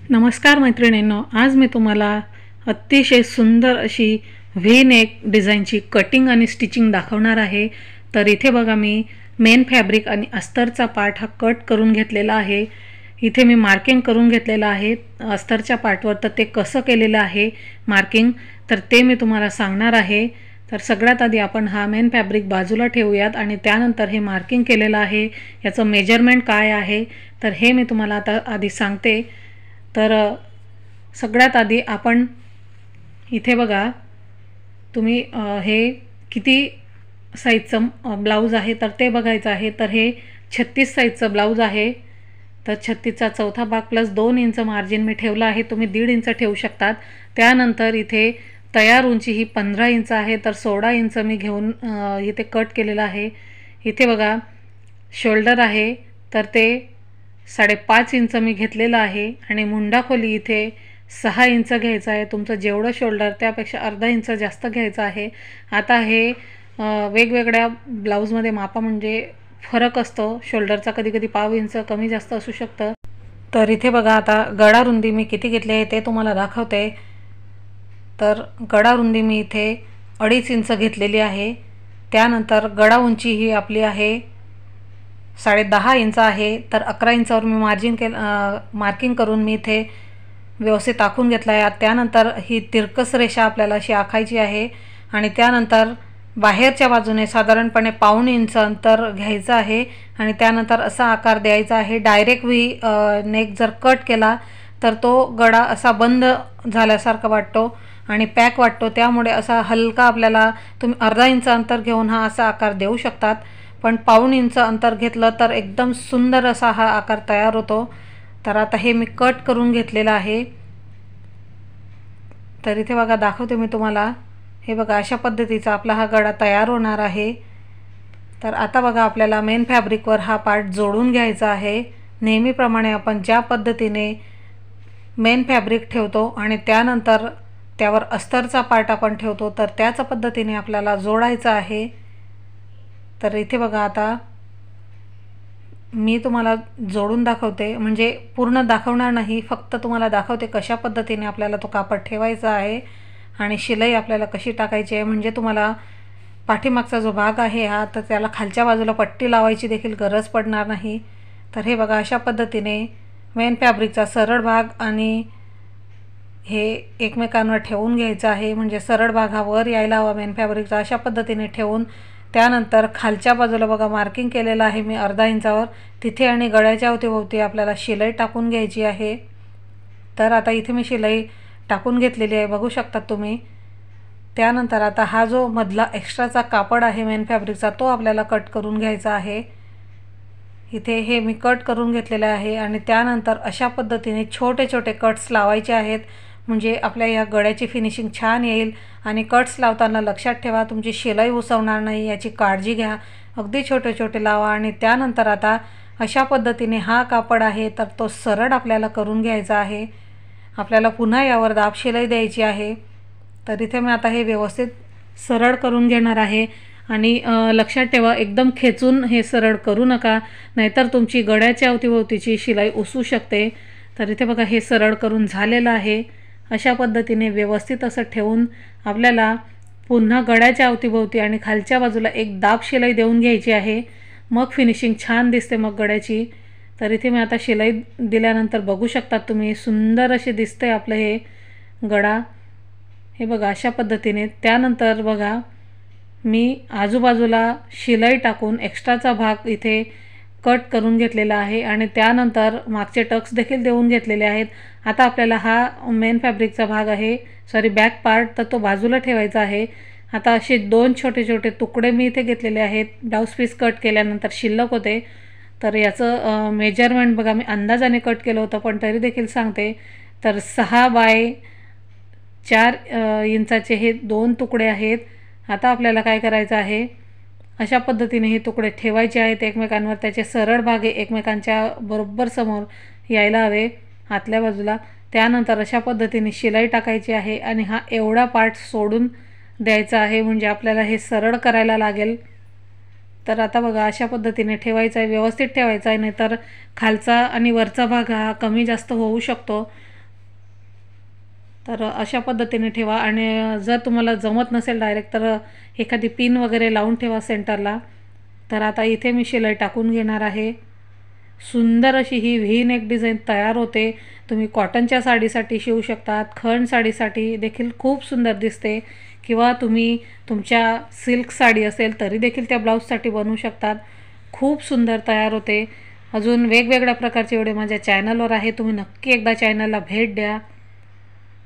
नमस्कार मैत्रिणींनो, आज मी तुम्हाला अतिशय सुंदर अशी व्ही नेक डिझाईनची कटिंग आणि स्टिचिंग दाखवणार आहे। तर इथे बघा, मी मेन फॅब्रिक आणि अस्तरचा पार्ट हा कट करून घेतलेला आहे। इथे मी मार्किंग करून घेतलेलं आहे अस्तरच्या पार्टवर। तर ते कसं केलेलं आहे मार्किंग, तर ते मी तुम्हाला सांगणार आहे। तर सगळ्यात आधी आपण हा मेन फॅब्रिक बाजूला ठेवूयात आणि त्यानंतर हे मार्किंग केलेलं आहे याचं मेजरमेंट काय आहे तर हे मी तुम्हाला आता आधी सांगते। तर सगळ्यात आधी आपण इथे बघा, तुम्ही हे किती साईजचं ब्लाऊज आहे तर ते बघायचं आहे। तर हे 36 साईजचं ब्लाऊज आहे। तर 36चा चौथा भाग प्लस 2 इंच मार्जिन मी ठेवलं आहे, तुम्ही 1.5 इंच ठेवू शकतात। त्यानंतर इथे तयार उंची ही 15 इंच आहे, तर 16 इंच मी घेऊन इथे कट केलेलं आहे। इथे बघा शोल्डर आहे, तर ते 5.5 इंच मी घेतलेलं आहे आणि मुंडा खोली इथे 6 इंच घ्यायचं आहे। तुमचं जेवढं शोल्डर त्यापेक्षा अर्धा इंच जास्त घ्यायचं आहे। आता हे वेगवेगळ्या ब्लाऊजमध्ये मापा म्हणजे फरक असतो शोल्डरचा, कधी पाव इंच कमी जास्त असू शकतं। तर इथे बघा, आता गळा रुंदी मी किती घेतली आहे ते तुम्हाला दाखवते। तर गळा रुंदी मी इथे 2.5 इंच घेतलेली आहे। त्यानंतर गळा उंची ही आपली आहे 10.5 इंच आहे। तर 11 इंचावर मी मार्किंग करून मी इथे व्यवस्थित आखून घेतला आहे। त्यानंतर ही तिरकस रेषा आपल्याला अशी आखायची आहे आणि त्यानंतर बाहेरच्या बाजूने साधारणपणे पाऊण इंच अंतर घ्यायचं आहे आणि त्यानंतर असा आकार द्यायचा आहे। डायरेक्ट व्ही नेक जर कट केला तर तो गळा असा बंद झाल्यासारखा वाटतो आणि पॅक वाटतो, त्यामुळे असा हलका आपल्याला तुम्ही अर्धा इंच अंतर घेऊन हा असा आकार देऊ शकतात। पण पाऊण इंच अंतर घेतलं तर एकदम सुंदर असा हा आकार तयार होतो। तर आता हे मी कट करून घेतलेलं आहे। तर इथे बघा, दाखवते मी तुम्हाला। हे बघा, अशा पद्धतीचा आपला हा गळा तयार होणार आहे। तर आता बघा, आपल्याला मेन फॅब्रिकवर हा पार्ट जोडून घ्यायचा आहे। नेहमीप्रमाणे आपण ज्या पद्धतीने मेन फॅब्रिक ठेवतो आणि त्यानंतर त्यावर अस्तरचा पार्ट आपण ठेवतो, तर त्याच पद्धतीने आपल्याला जोडायचा आहे। तर इथे बघा, आता मी तुम्हाला जोडून दाखवते, म्हणजे पूर्ण दाखवणार नाही, फक्त तुम्हाला दाखवते कशा पद्धतीने आपल्याला तो कापड ठेवायचा आहे आणि शिलाई आपल्याला कशी टाकायची आहे। म्हणजे तुम्हाला पाठीमागचा जो भाग आहे हा, तर त्याला खालच्या बाजूला पट्टी लावायची देखील गरज पडणार नाही। तर हे बघा, अशा पद्धतीने मेन फॅब्रिकचा सरळ भाग आणि हे एकमेकांवर ठेवून घ्यायचं आहे, म्हणजे सरळ भाग हा वर यायला हवा मेन फॅब्रिकचा। अशा पद्धतीने ठेवून त्यानंतर खालच्या बाजूला बघा मार्किंग केलेलं आहे मी अर्धा इंचावर, तिथे आणि गळ्याच्या अवतीभोवती आपल्याला शिलाई टाकून घ्यायची आहे। तर आता इथे मी शिलाई टाकून घेतलेली आहे, बघू शकता तुम्ही। त्यानंतर आता हा जो मधला एक्स्ट्राचा कापड आहे मेन फॅब्रिकचा, तो आपल्याला कट करून घ्यायचा आहे। इथे हे मी कट करून घेतलेले आहे आणि त्यानंतर अशा पद्धतीने छोटे छोटे कट्स लावायचे आहेत, म्हणजे आपल्या या गळ्याची फिनिशिंग छान येईल। आणि कट्स लावताना लक्षात ठेवा, तुमची शिलाई उसवणार नाही याची काळजी घ्या, अगदी छोटे छोटे लावा। आणि त्यानंतर आता अशा पद्धतीने हा कापड आहे तर तो सरळ आपल्याला करून घ्यायचा आहे। आपल्याला पुन्हा यावर दाब शिलाई द्यायची आहे। तर इथे मी आता हे व्यवस्थित सरळ करून घेणार आहे आणि लक्षात ठेवा, एकदम खेचून हे सरळ करू नका, नाहीतर तुमची गळ्याच्या अवतीभोवतीची शिलाई उसू शकते। तर इथे बघा, हे सरळ करून झालेलं आहे। अशा पद्धतीने व्यवस्थित असं ठेवून आपल्याला पुन्हा गळ्याच्या अवतीभोवती आणि खालच्या बाजूला एक दाब शिलाई देऊन घ्यायची आहे, मग फिनिशिंग छान दिसते मग गळ्याची। तर इथे मी आता शिलाई दिल्यानंतर बघू शकता तुम्ही, सुंदर असे दिसते आपलं हे गळा। हे बघा, अशा पद्धतीने। त्यानंतर बघा, मी आजूबाजूला शिलाई टाकून एक्स्ट्राचा भाग इथे कट करून घेतलेला आहे आणि त्यानंतर मागचे टक्स देखील देऊन घेतलेले आहेत। आता आपल्याला हा मेन फॅब्रिकचा भाग आहे, बॅक पार्ट, तर तो बाजूला ठेवायचा आहे। आता असे 2 छोटे छोटे तुकडे मी इथे घेतलेले आहेत, ब्लाऊज पीस कट केल्यानंतर शिल्लक होते। तर याचं मेजरमेंट बघा, मी अंदाजाने कट केलं होतं पण तरी देखील सांगते। तर 6 बाय 4 इंचाचे हे 2 तुकडे आहेत। आता आपल्याला काय करायचं आहे, अशा पद्धतीने हे तुकडे ठेवायचे आहेत एकमेकांवर, त्याचे सरळ भाग एकमेकांच्या बरोबर समोर यायला हवे आतल्या बाजूला। त्यानंतर अशा पद्धतीने शिलाई टाकायची आहे आणि हा एवढा पार्ट सोडून द्यायचा आहे, म्हणजे आपल्याला हे सरळ करायला लागेल। तर आता बघा, अशा पद्धतीने ठेवायचं आहे, व्यवस्थित ठेवायचं आहे, नाहीतर खालचा आणि वरचा भाग हा कमी जास्त होऊ शकतो। तर अशा पद्धतीने ठेवा आणि जर तुम्हाला जमत नसेल डायरेक्ट तर एखादी पिन वगैरे लावून ठेवा सेंटरला. तर आता इथे मी शिलाई टाकून घेणार आहे. सुंदर अशी ही व्ही नेक डिझाईन तयार होते. तुम्ही कॉटनच्या साडीसाठी शिवू शकतात, खण साडीसाठी देखील खूप सुंदर दिसते, किंवा तुम्ही तुमच्या सिल्क साडी असेल तरी देखील त्या ब्लाऊजसाठी बनवू शकतात. खूप सुंदर तयार होते. अजून वेगवेगळ्या प्रकारचे व्हिडिओ माझ्या चॅनलवर आहे, तुम्ही नक्की एकदा चॅनलला भेट द्या.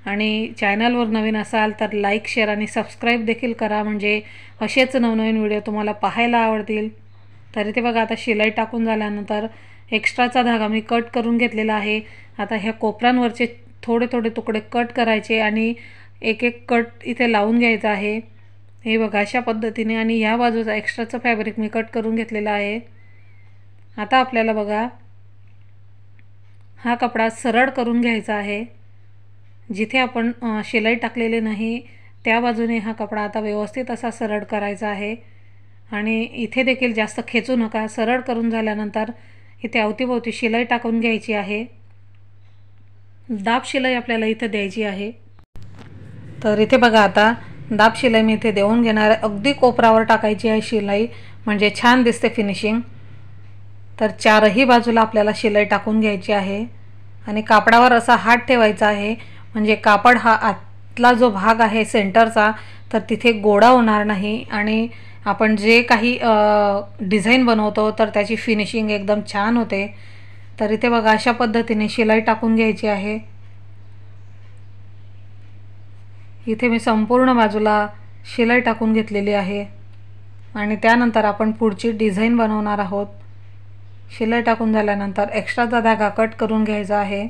आणि चॅनलवर नवीन असाल तर लाईक, शेअर आणि सबस्क्राईब देखील करा, म्हणजे असेच नवनवीन व्हिडिओ तुम्हाला पाहायला आवडतील. तर इथे बघा आता शिलाई टाकून झाल्यानंतर एक्स्ट्राचा धागा मी कट करून घेतलेला आहे. आता ह्या कोपऱ्यांवरचे थोडे थोडे तुकडे कट करायचे आणि एक एक कट इथे लावून घ्यायचा आहे. हे बघा अशा पद्धतीने. आणि ह्या बाजूचा एक्स्ट्राचं फॅब्रिक मी कट करून घेतलेला आहे. आता आपल्याला बघा हा कपडा सरळ करून घ्यायचा आहे. जिथे आपण शिलाई टाकलेली नाही त्या बाजूने हा कपडा आता व्यवस्थित असा सरळ करायचा आहे. आणि इथे देखील जास्त खेचू नका. सरळ करून झाल्यानंतर इथे अवतीभोवती शिलाई टाकून घ्यायची आहे. दाब शिलाई आपल्याला इथे द्यायची आहे. तर इथे बघा आता दाब शिलाई मी इथे देऊन घेणार आहे. अगदी कोपरावर टाकायची आहे शिलाई, म्हणजे छान दिसते फिनिशिंग. तर चारही बाजूला आपल्याला शिलाई टाकून घ्यायची आहे आणि कापडावर असा हात ठेवायचा आहे, म्हणजे कापड हा आतला जो भाग आहे सेंटरचा तर तिथे गोडा होणार नाही आणि आपण जे काही डिझाईन बनवतो तर त्याची फिनिशिंग एकदम छान होते. तर इथे बघा अशा पद्धतीने शिलाई टाकून घ्यायची आहे. इथे मी संपूर्ण बाजूला शिलाई टाकून घेतलेली आहे आणि त्यानंतर आपण पुढची डिझाईन बनवणार आहोत. शिलाई टाकून झाल्यानंतर एक्स्ट्राचा धागा कट करून घ्यायचा आहे.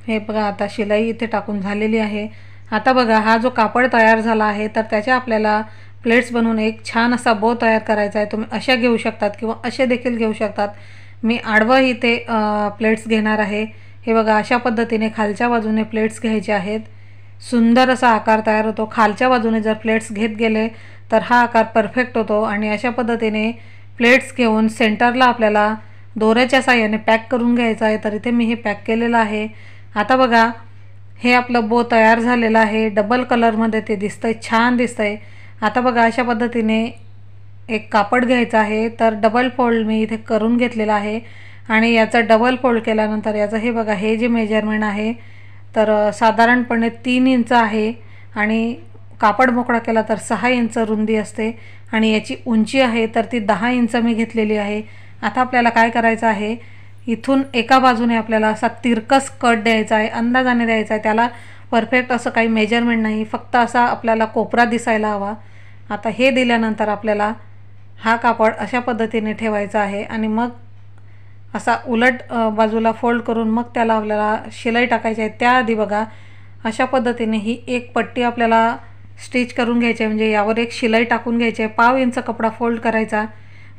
हे बघा आता शिलाई इथे टाकून झालेली आहे. आता बघा हा जो कापड तयार झाला आहे तर त्याच्या आपल्याला प्लेट्स बनवून एक छान असा बो तयार करायचा आहे. तुम्ही अशा घेऊ शकतात किंवा असे देखील घेऊ शकतात. मी आडवं इथे प्लेट्स घेणार आहे. हे बघा अशा पद्धतीने खालच्या बाजूने प्लेट्स घ्यायचे आहेत. सुंदर असा आकार तयार होतो. खालच्या बाजूने जर प्लेट्स घेत गेले तर हा आकार परफेक्ट होतो. आणि अशा पद्धतीने प्लेट्स घेऊन सेंटरला आपल्याला दोऱ्याच्या साहाय्याने पॅक करून घ्यायचं आहे. तर इथे मी हे पॅक केलेलं आहे. आता बघा हे आपलं बो तयार झालेलं आहे. डबल कलरमध्ये ते दिसतंय, छान दिसतंय. आता बघा अशा पद्धतीने एक कापड घ्यायचं आहे. तर डबल फोल्ड मी इथे करून घेतलेला आहे आणि याचं डबल फोल्ड केल्यानंतर याचं हे बघा हे जे मेजरमेंट आहे तर साधारणपणे 3 इंच आहे आणि कापड मोकळा केला तर 6 इंच रुंदी असते आणि याची उंची आहे तर ती 10 इंच मी घेतलेली आहे. आता आपल्याला काय करायचं आहे, इथून एका बाजूने आपल्याला असा तिरकस कट द्यायचा आहे, अंदाजाने द्यायचा आहे. त्याला परफेक्ट असं काही मेजरमेंट नाही, फक्त असा आपल्याला कोपरा दिसायला हवा. आता हे दिल्यानंतर आपल्याला हा कापड अशा पद्धतीने ठेवायचा आहे आणि मग असा उलट बाजूला फोल्ड करून मग त्याला आपल्याला शिलाई टाकायची आहे. त्याआधी बघा अशा पद्धतीने ही एक पट्टी आपल्याला स्टिच करून घ्यायची आहे, म्हणजे यावर एक शिलाई टाकून घ्यायची आहे. 1/2 इंच कपडा फोल्ड करायचा,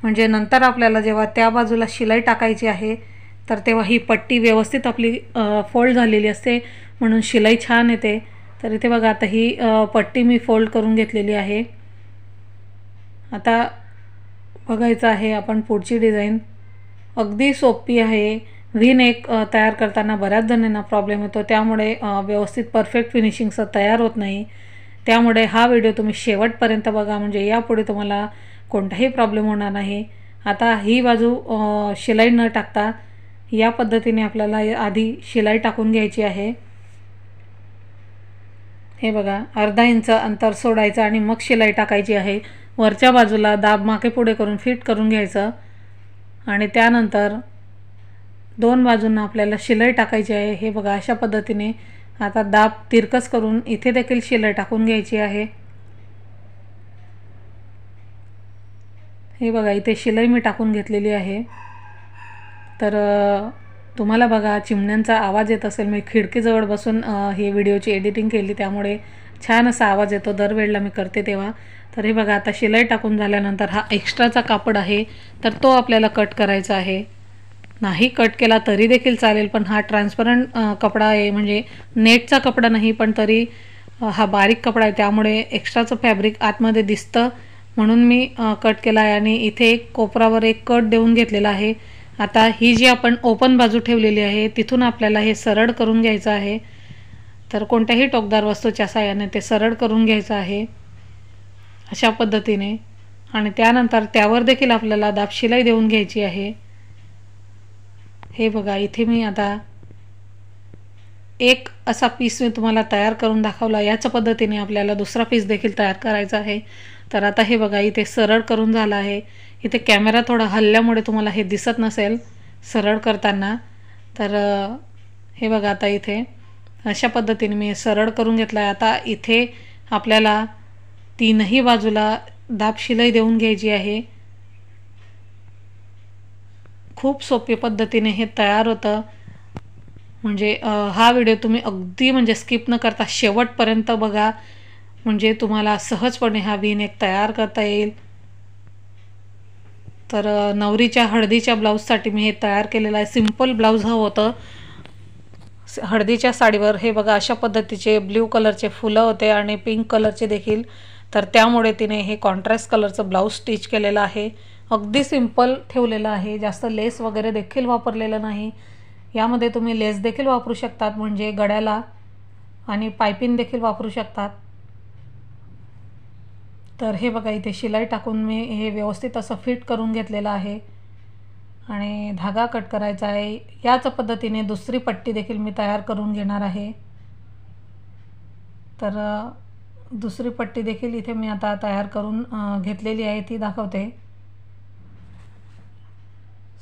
म्हणजे नंतर आपल्याला जेव्हा त्या बाजूला शिलाई टाकायची आहे तर तेव्हा ही पट्टी व्यवस्थित आपली फोल्ड झालेली असते, म्हणून शिलाई छान येते. तर इथे बघा आता ही पट्टी मी फोल्ड करून घेतलेली आहे. आता बघायचं आहे आपण पुढची डिझाईन. अगदी सोपी आहे. व्ही नेक तयार करताना बऱ्याच जणांना प्रॉब्लेम येतो, त्यामुळे व्यवस्थित परफेक्ट फिनिशिंगचं तयार होत नाही. त्यामुळे हा व्हिडिओ तुम्ही शेवटपर्यंत बघा, म्हणजे यापुढे तुम्हाला कोणताही प्रॉब्लेम होणार नाही. आता ही बाजू शिलाई न टाकता या पद्धतीने आपल्याला आधी शिलाई टाकून घ्यायची आहे. हे बघा अर्धा इंच अंतर सोडायचं आणि मग शिलाई टाकायची आहे. वरच्या बाजूला दाब मागे पुढे करून फिट करून घ्यायचं आणि त्यानंतर 2 बाजूंना आपल्याला शिलाई टाकायची आहे. हे बघा अशा पद्धतीने आता दाब तिरकस करून इथे देखील शिलाई टाकून घ्यायची आहे. हे बघा इथे शिलाई मी टाकून घेतलेली आहे. तर तुम्हाला बघा चिमण्यांचा आवाज येत असेल, मी खिडकीजवळ बसून हे व्हिडिओची एडिटिंग केली त्यामुळे छान असा आवाज येतो दरवेळेला मी करते तेव्हा. तर हे बघा आता शिलाई टाकून झाल्यानंतर हा एक्स्ट्राचा कापड आहे तर तो आपल्याला कट करायचा आहे. नाही कट केला तरी देखील चालेल, पण हा ट्रान्सपरंट कपडा आहे, म्हणजे नेटचा कपडा नाही, पण तरी हा बारीक कपडा आहे त्यामुळे एक्स्ट्राचं फॅब्रिक आतमध्ये दिसतं, म्हणून मी कट केला आहे. आणि इथे एक कोपरावर एक कट देऊन घेतलेला आहे आता ही जी आपण ओपन बाजू ठेवलेली आहे तिथून आपल्याला हे सरळ करून घ्यायचं आहे। तर कोणत्याही टोकदार वस्तूच्या साहाय्याने ते सरळ करून घ्यायचं आहे अशा पद्धतीने। आणि त्यानंतर त्यावर देखील आपल्याला दाब शिलाई देऊन घ्यायची आहे। हे बघा, इथे मी आता एक असा पीस मी तुम्हाला तयार करून दाखवला। याच पद्धतीने आपल्याला दुसरा पीस देखील तयार करायचा आहे। तर आता हे बघा, इथे सरळ करून झाला आहे। इथे कॅमेरा थोडा हलल्यामुळे तुम्हाला हे दिसत नसेल सरळ करताना। तर हे बघा, आता इथे अशा पद्धतीने मी सरळ करून घेतला आहे। आता इथे आपल्याला तीनही बाजूला दाब शिलाई देऊन घ्यायची आहे। खूप सोपी पद्धतीने हे तयार होतं। म्हणजे हा व्हिडिओ तुम्ही अगदी म्हणजे स्किप न करता शेवटपर्यंत बघा, म्हणजे तुम्हाला सहजपणे हा V-नेक तयार करता येईल। तर नवरीच्या हळदीच्या ब्लाऊजसाठी मी हे तयार केलेलं आहे। सिंपल ब्लाऊज हवं होतं हळदीच्या साडीवर। हे बघा, अशा पद्धतीचे ब्ल्यू कलरचे फुलं होते आणि पिंक कलरचे देखील। तर त्यामुळे तिने हे कॉन्ट्रास्ट कलरचं ब्लाऊज स्टिच केलेलं आहे। अगदी सिंपल ठेवलेलं आहे, जास्त लेस वगैरे देखील वापरलेलं नाही। यामध्ये तुम्ही लेस देखील वापरू शकतात, म्हणजे गळ्याला, आणि पायपिंग देखील वापरू शकतात। तर हे बघा, इथे शिलाई टाकून मी हे व्यवस्थित असं फिट करून घेतलेलं आहे आणि धागा कट करायचा आहे। याच पद्धतीने दुसरी पट्टी देखील मी तयार करून घेणार आहे। तर दुसरी पट्टी देखील इथे मी आता तयार करून घेतलेली आहे, ती दाखवते।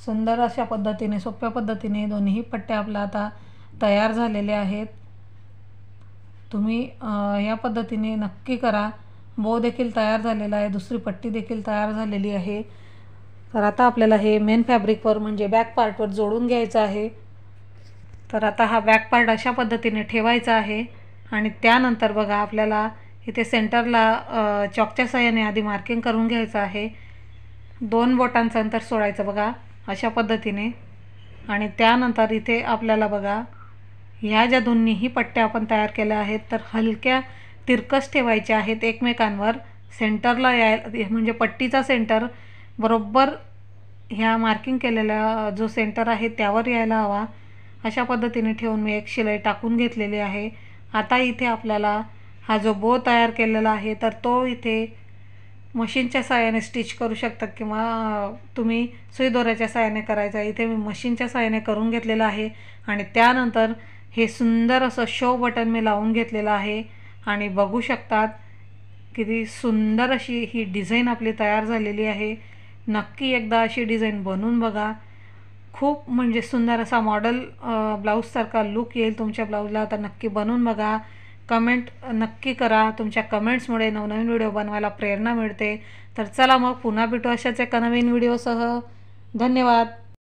सुंदर अशा पद्धतीने, सोप्या पद्धतीने दोन्ही पट्ट्या आपल्या आता तयार झालेल्या आहेत। तुम्ही या पद्धतीने नक्की करा। बो देखील तयार झालेला आहे, दुसरी पट्टी देखील तयार झालेली आहे। तर आता आपल्याला हे मेन फॅब्रिकवर म्हणजे बॅक पार्टवर जोडून घ्यायचं आहे। तर आता हा बॅक पार्ट अशा पद्धतीने ठेवायचा आहे आणि त्यानंतर बघा, आपल्याला इथे सेंटरला चॉकच्या साहाय्याने आधी मार्किंग करून घ्यायचं आहे। 2 बोटांचं अंतर सोडायचं बघा, अशा पद्धतीने। आणि त्यानंतर इथे आपल्याला बघा, ह्या ज्या दोन्हीही पट्ट्या आपण तयार केल्या आहेत तर हलक्या तिरकस ठेवायच्या आहेत एकमेकांवर। सेंटरला म्हणजे पट्टीचा सेंटर बरोबर ह्या मार्किंग केलेला जो सेंटर आहे त्यावर यायला हवा, अशा पद्धतीने ठेवून मी एक शिलाई टाकून घेतलेली आहे। आता इथे आपल्याला हा जो बो तयार केलेला आहे तर तो इथे मशीनच्या साहाय्याने स्टिच करू शकतात किंवा तुम्ही सुई दोऱ्याच्या साहाय्याने करायचा। इथे मी मशीनच्या साहाय्याने करून घेतलेलं आहे आणि त्यानंतर हे सुंदर असं शो बटन मी लावून घेतलेलं आहे आणि बघू शकतात किती सुंदर अशी ही डिझाईन आपली तयार झालेली आहे। नक्की एकदा अशी डिझाईन बनवून बघा, खूप म्हणजे सुंदर असा मॉडेल ब्लाऊजसारखा लुक येईल तुमच्या ब्लाऊजला। तर नक्की बनवून बघा, कमेंट नक्की करा। तुमच्या कमेंट्समुळे नवनवीन व्हिडिओ बनवायला प्रेरणा मिळते। तर चला मग पुन्हा भेटू अशाच एका नवीन व्हिडिओसह। धन्यवाद।